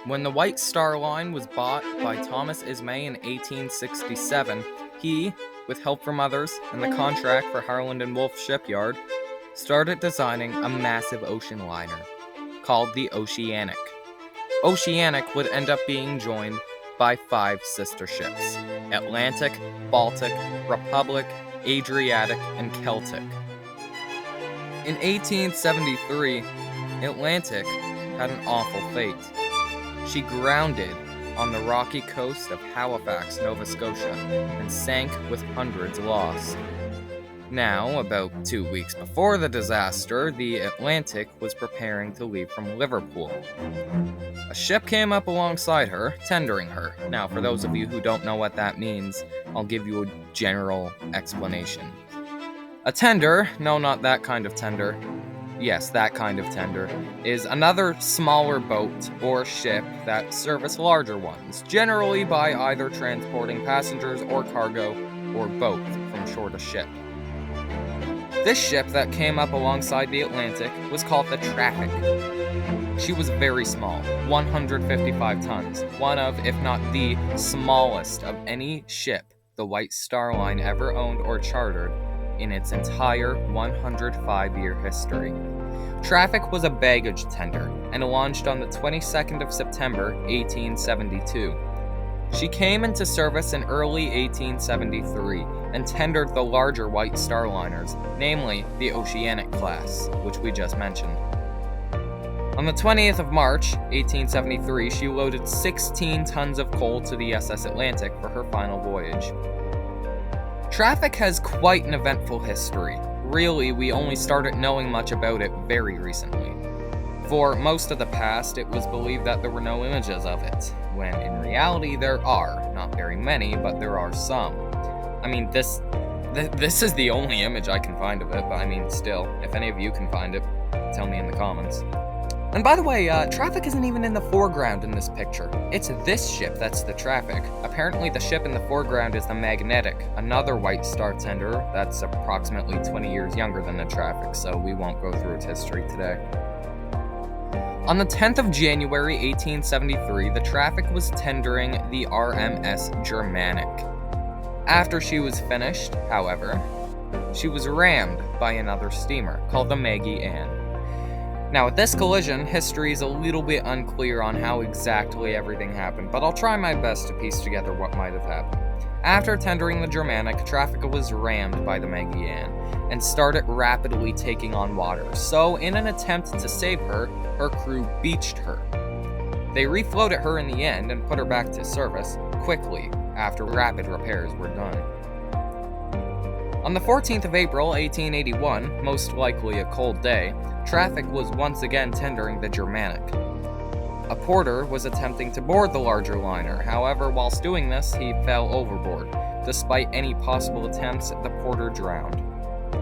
When the White Star Line was bought by Thomas Ismay in 1867, he, with help from others and the contract for Harland and Wolff Shipyard, started designing a massive ocean liner called the Oceanic. Oceanic would end up being joined by 5 sister ships: Atlantic, Baltic, Republic, Adriatic, and Celtic. In 1873, Atlantic had an awful fate. She grounded on the rocky coast of Halifax, Nova Scotia, and sank with hundreds lost. Now, about 2 weeks before the disaster, the Atlantic was preparing to leave from Liverpool. A ship came up alongside her, tendering her. Now, for those of you who don't know what that means, I'll give you a general explanation. A tender, no, not that kind of tender, yes, that kind of tender, is another smaller boat or ship that service larger ones, generally by either transporting passengers or cargo, or both from shore to ship. This ship that came up alongside the Atlantic was called the Traffic. She was very small, 155 tons, one of, if not the smallest of any ship the White Star Line ever owned or chartered in its entire 105-year history. Traffic was a baggage tender and launched on the 22nd of September, 1872. She came into service in early 1873 and tendered the larger White Star liners, namely the Oceanic class, which we just mentioned. On the 20th of March, 1873, she loaded 16 tons of coal to the SS Atlantic for her final voyage. Traffic has quite an eventful history. Really, we only started knowing much about it very recently. For most of the past, it was believed that there were no images of it, when in reality there are. Not very many, but there are some. I mean, this is the only image I can find of it, but I mean, still, if any of you can find it, tell me in the comments. And by the way, Traffic isn't even in the foreground in this picture. It's this ship that's the Traffic. Apparently the ship in the foreground is the Magnetic, another White Star tender that's approximately 20 years younger than the Traffic, so we won't go through its history today. On the 10th of January, 1873, the Traffic was tendering the RMS Germanic. After she was finished, however, she was rammed by another steamer called the Maggie Ann. Now, with this collision, history is a little bit unclear on how exactly everything happened, but I'll try my best to piece together what might have happened. After tendering the Germanic, Traffic was rammed by the Maggie Ann and started rapidly taking on water. So, in an attempt to save her, her crew beached her. They refloated her in the end and put her back to service quickly after rapid repairs were done. On the 14th of April, 1881, most likely a cold day, Traffic was once again tendering the Germanic. A porter was attempting to board the larger liner. However, whilst doing this, he fell overboard. Despite any possible attempts, the porter drowned.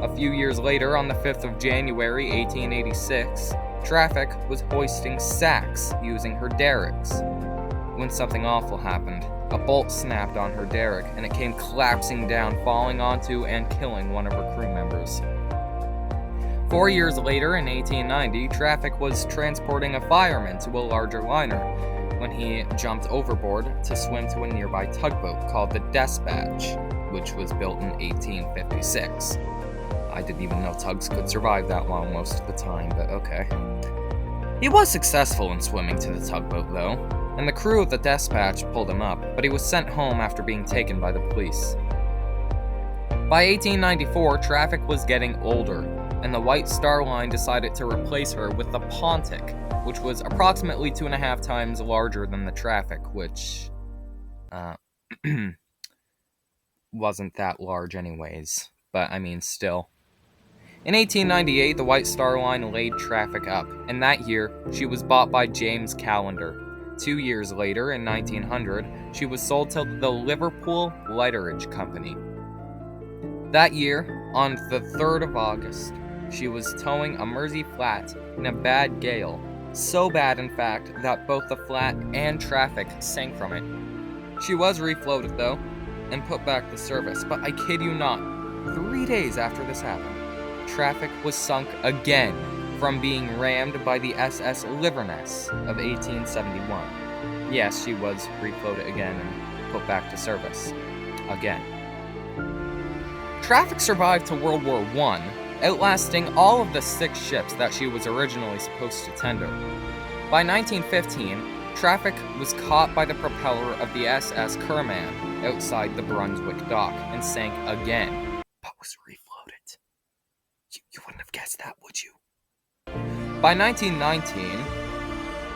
A few years later, on the 5th of January, 1886, Traffic was hoisting sacks using her derricks when something awful happened. A bolt snapped on her derrick, and it came collapsing down, falling onto and killing one of her crew members. 4 years later, in 1890, Traffic was transporting a fireman to a larger liner when he jumped overboard to swim to a nearby tugboat called the Despatch, which was built in 1856. I didn't even know tugs could survive that long most of the time, but okay. He was successful in swimming to the tugboat, though, and the crew of the Despatch pulled him up, but he was sent home after being taken by the police. By 1894, Traffic was getting older, and the White Star Line decided to replace her with the Pontic, which was approximately 2.5 times larger than the Traffic, which wasn't that large anyways, but I mean still. In 1898, the White Star Line laid Traffic up, and that year, she was bought by James Callender. 2 years later, in 1900, she was sold to the Liverpool Lighterage Company. That year, on the 3rd of August, she was towing a Mersey flat in a bad gale. So bad, in fact, that both the flat and Traffic sank from it. She was refloated, though, and put back to service, but I kid you not, 3 days after this happened, Traffic was sunk again from being rammed by the SS Livorness of 1871. Yes, she was refloated again and put back to service. Again. Traffic survived to World War I, outlasting all of the 6 ships that she was originally supposed to tender. By 1915, Traffic was caught by the propeller of the SS Kerman outside the Brunswick dock and sank again, but was refloated. You wouldn't have guessed that, would you? By 1919,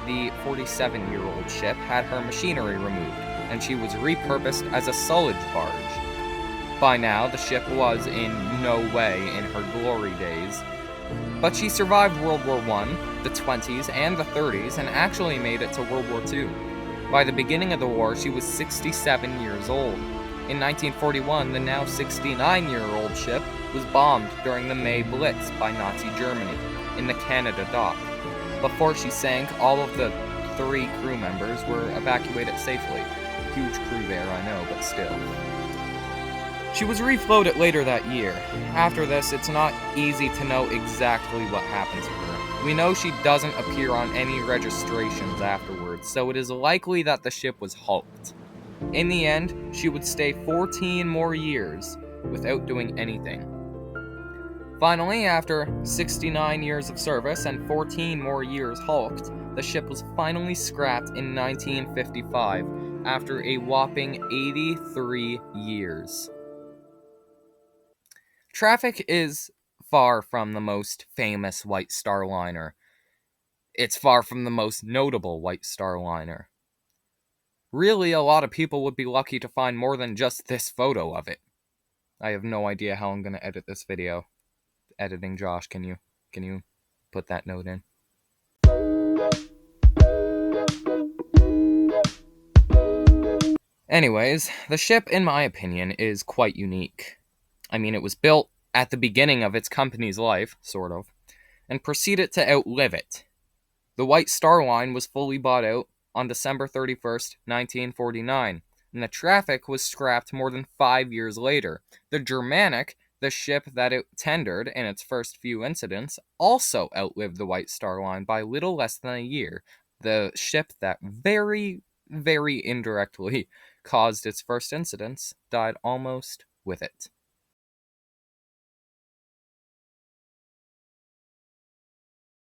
the 47-year-old ship had her machinery removed, and she was repurposed as a sullage barge. By now, the ship was in no way in her glory days, but she survived World War I, the 20s, and the 30s, and actually made it to World War II. By the beginning of the war, she was 67 years old. In 1941, the now 69-year-old ship was bombed during the May Blitz by Nazi Germany in the Canada dock. Before she sank, all of the 3 crew members were evacuated safely. Huge crew there, I know, but still. She was refloated later that year. After this, it's not easy to know exactly what happens to her. We know she doesn't appear on any registrations afterwards, so it is likely that the ship was hulked. In the end, she would stay 14 more years without doing anything. Finally, after 69 years of service and 14 more years hulked, the ship was finally scrapped in 1955 after a whopping 83 years. Traffic is far from the most famous White Star Liner. It's far from the most notable White Star Liner. Really, a lot of people would be lucky to find more than just this photo of it. I have no idea how I'm going to edit this video. Editing Josh, can you put that note in? Anyways, the ship, in my opinion, is quite unique. I mean, it was built at the beginning of its company's life, sort of, and proceeded to outlive it. The White Star Line was fully bought out on December 31st, 1949, and the Traffic was scrapped more than 5 years later. The Germanic, the ship that it tendered in its first few incidents, also outlived the White Star Line by little less than a year. The ship that very, very indirectly caused its first incidents died almost with it.